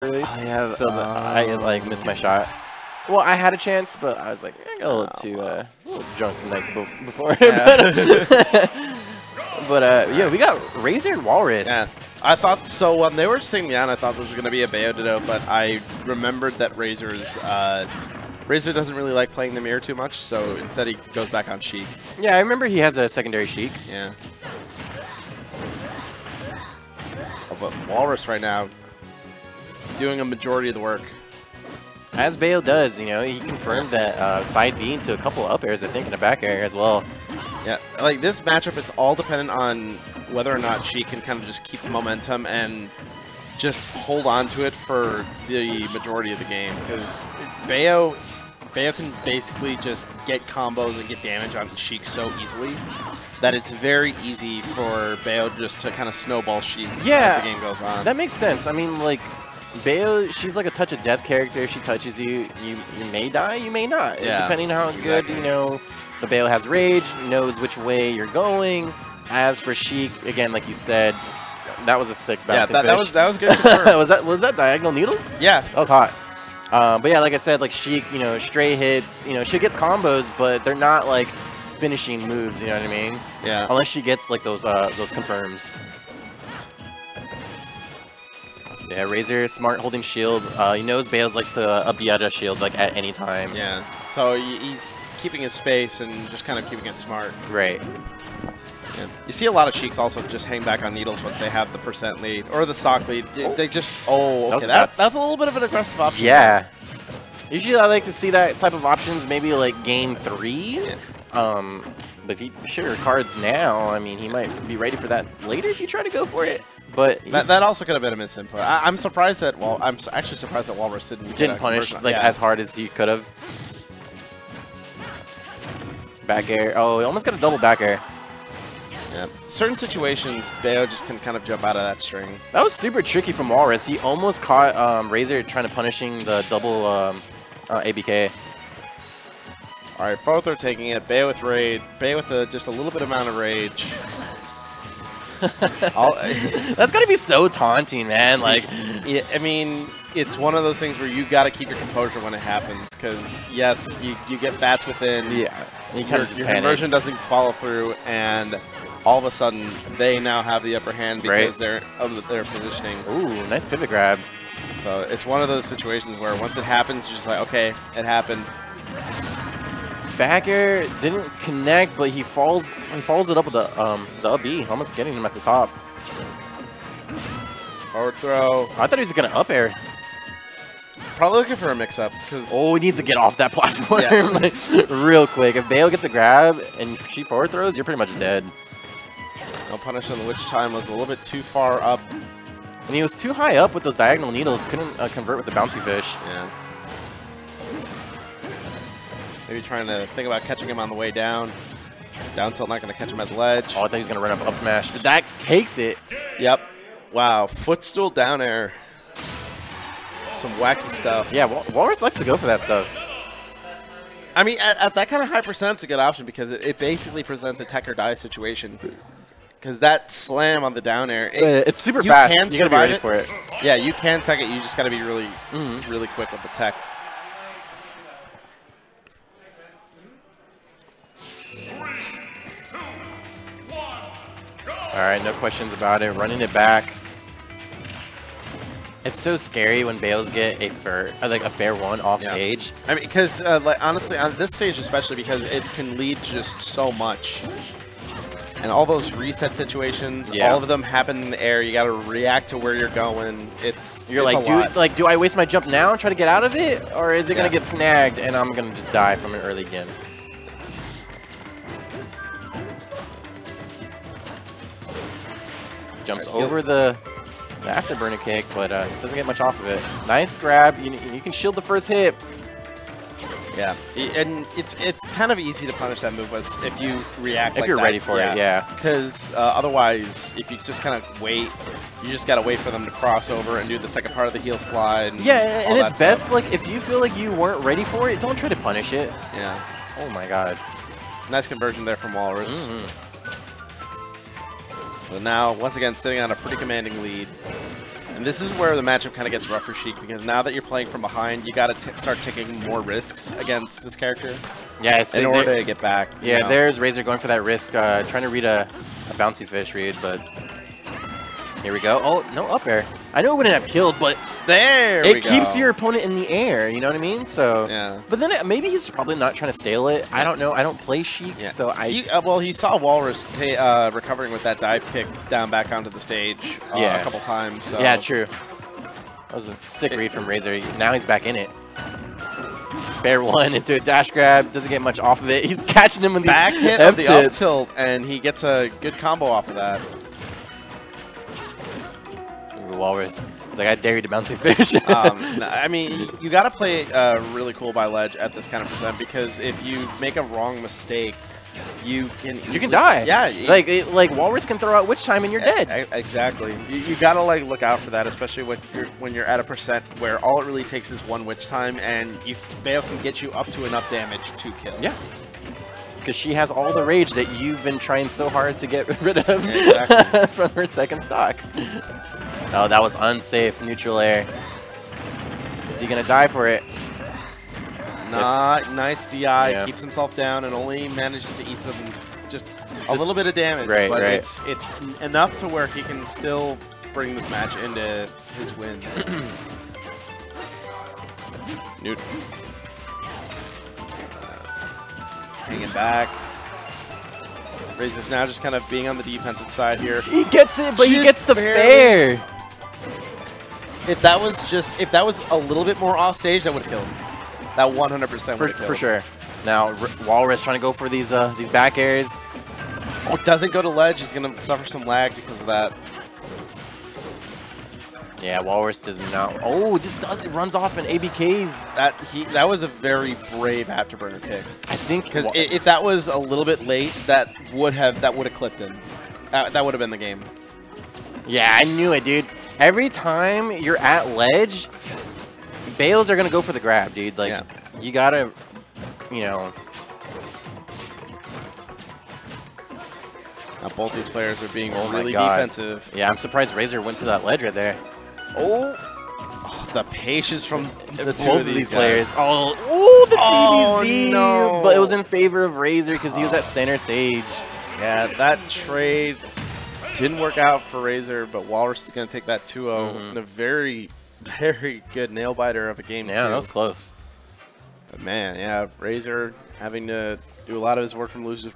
release. So I like missed my shot. Well, I had a chance, but I was like, I got a little too a little drunk the night before. Yeah. but yeah, we got Razor and Walrus. Yeah. I thought so when they were singing down, I thought this was going to be a Bayonetta, but I remembered that Razor doesn't really like playing the mirror too much, so instead he goes back on Sheik. Yeah, I remember he has a secondary Sheik. Yeah. Oh, but Walrus right now doing a majority of the work. As Bayo does, you know, he confirmed that side B into a couple of up airs, I think, in a back air as well. Yeah, like this matchup, it's all dependent on whether or not she can kind of just keep the momentum and just hold on to it for the majority of the game. Because Bayo can basically just get combos and get damage on Sheik so easily that it's very easy for Bayo just to kind of snowball Sheik as the game goes on. That makes sense. I mean, like, Bayo, she's like a touch of death character. If she touches you, you may die, you may not. Yeah, depending on how good, you know, the Bayo has rage, knows which way you're going. As for Sheik, again, like you said, that was a sick bouncing fish. that was good for her. was that diagonal needles? Yeah. That was hot. But yeah, like I said, like Sheik, you know, stray hits, you know, she gets combos, but they're not like finishing moves, you know what I mean? Yeah. Unless she gets like those confirms. Yeah, Razor, smart holding shield. He knows Bales likes to up Yetta shield like at any time. Yeah, so he's keeping his space and just kind of keeping it smart. Right. Yeah. You see a lot of Sheiks also just hang back on needles once they have the percent lead or the stock lead. They just, okay, that's a little bit of an aggressive option. Yeah. Usually I like to see that type of options maybe like game 3. Yeah. But if you share cards now, I mean, he might be ready for that later if you try to go for it. But that also could have been a misinput. I'm surprised that I'm actually surprised that Walrus didn't punish like as hard as he could have. Back air. Oh, he almost got a double back air. Yeah. Certain situations, Bayo just can kind of jump out of that string. That was super tricky from Walrus. He almost caught Razor trying to punishing the double ABK. All right, forward throw taking it. Bayo with rage. Bayo with just a little bit amount of rage. That's gotta be so taunting, man. Like, yeah, I mean, it's one of those things where you gotta keep your composure when it happens, because yes, you get bats within. Yeah, you kind of just your panic. conversion doesn't follow through, and all of a sudden they now have the upper hand because they're of their positioning. Ooh, nice pivot grab. So it's one of those situations where once it happens, you're just like, okay, it happened. Back air didn't connect, but he follows it up with the up B, almost getting him at the top. Forward throw. I thought he was gonna up air. Probably looking for a mix-up. Oh, he needs to get off that platform like, real quick. If Bayo gets a grab and she forward throws, you're pretty much dead. No punish on the witch time was a little bit too far up. And he was too high up with those diagonal needles, couldn't convert with the bouncy fish. Yeah. Maybe trying to think about catching him on the way down. Down tilt not going to catch him at the ledge. Oh, I thought he was going to run up smash. But that takes it. Yep. Wow. Footstool down air. Some wacky stuff. Yeah, Walrus likes to go for that stuff. I mean, at that kind of high percent, it's a good option because it basically presents a tech or die situation. Because that slam on the down air, it's super fast. You gotta be ready for it. Yeah, you can tech it. You just got to be really, really quick with the tech. All right, no questions about it. Running it back. It's so scary when Bales get a fair one off stage. I mean, because like honestly, on this stage especially, because it can lead to just so much, and all those reset situations, all of them happen in the air. You got to react to where you're going. You're like, do I waste my jump now and try to get out of it, or is it gonna get snagged and I'm gonna just die from an early game? Jumps over the afterburner kick, but doesn't get much off of it. Nice grab. You can shield the first hit. Yeah, and it's kind of easy to punish that move if you react. If you're ready for it, yeah. Because otherwise, if you just kind of wait, you just gotta wait for them to cross over and do the second part of the heel slide. Yeah, and it's best like if you feel like you weren't ready for it, don't try to punish it. Yeah. Oh my god. Nice conversion there from Walrus. So now, once again, sitting on a pretty commanding lead. And this is where the matchup kind of gets rough for Sheik, because now that you're playing from behind, you got to start taking more risks against this character. Yeah, in order to get back. Yeah, there's Razor going for that risk, trying to read a bouncy fish read, but here we go. Oh, no up air. I know it wouldn't have killed, but it keeps your opponent in the air, you know what I mean? So, yeah. But then maybe he's probably not trying to stale it. I don't know. I don't play Sheik, so well, he saw Walrus recovering with that dive kick down back onto the stage a couple times. So. Yeah, true. That was a sick read from Razor. Now he's back in it. Bear one into a dash grab. Doesn't get much off of it. He's catching him with these back hit of the up tilt, and he gets a good combo off of that. Walrus. He's like, I dare you to bouncy fish. I mean, you got to play really cool by ledge at this kind of percent, because if you make a wrong mistake, you can die. Yeah, like Walrus can throw out Witch Time and you're dead. Exactly. You got to like look out for that, especially when you're at a percent where all it really takes is one Witch Time, and Bayo can get you up to enough damage to kill. Yeah. Because she has all the rage that you've been trying so hard to get rid of from her second stock. Oh, that was unsafe. Neutral air. Is he going to die for it? Nice DI. Keeps himself down and only manages to eat just a little bit of damage. But it's enough to where he can still bring this match into his win. Newt. Hanging back. Razor's now just kind of being on the defensive side here. He gets it, but he gets the fair. If that was a little bit more off stage, that would have killed him. That 100% would have killed. For sure. Now Walrus trying to go for these back airs. Oh, doesn't go to ledge. He's gonna suffer some lag because of that. Yeah, Walrus does not. Oh, it runs off in ABKs. That was a very brave afterburner kick. I think because if that was a little bit late, that would have clipped him. That would have been the game. Yeah, I knew it, dude. Every time you're at ledge, Bales are gonna go for the grab, dude. Like you gotta, you know. Now both these players are being really defensive. Yeah, I'm surprised Razor went to that ledge right there. Oh, the patience from both of these players. Oh, the DBZ! No. But it was in favor of Razor because he was at center stage. Yeah, that trade didn't work out for Razor, but Walrus is going to take that 2-0 in a very, very good nail biter of a game. Yeah, that was close. But man, yeah, Razor having to do a lot of his work from loser's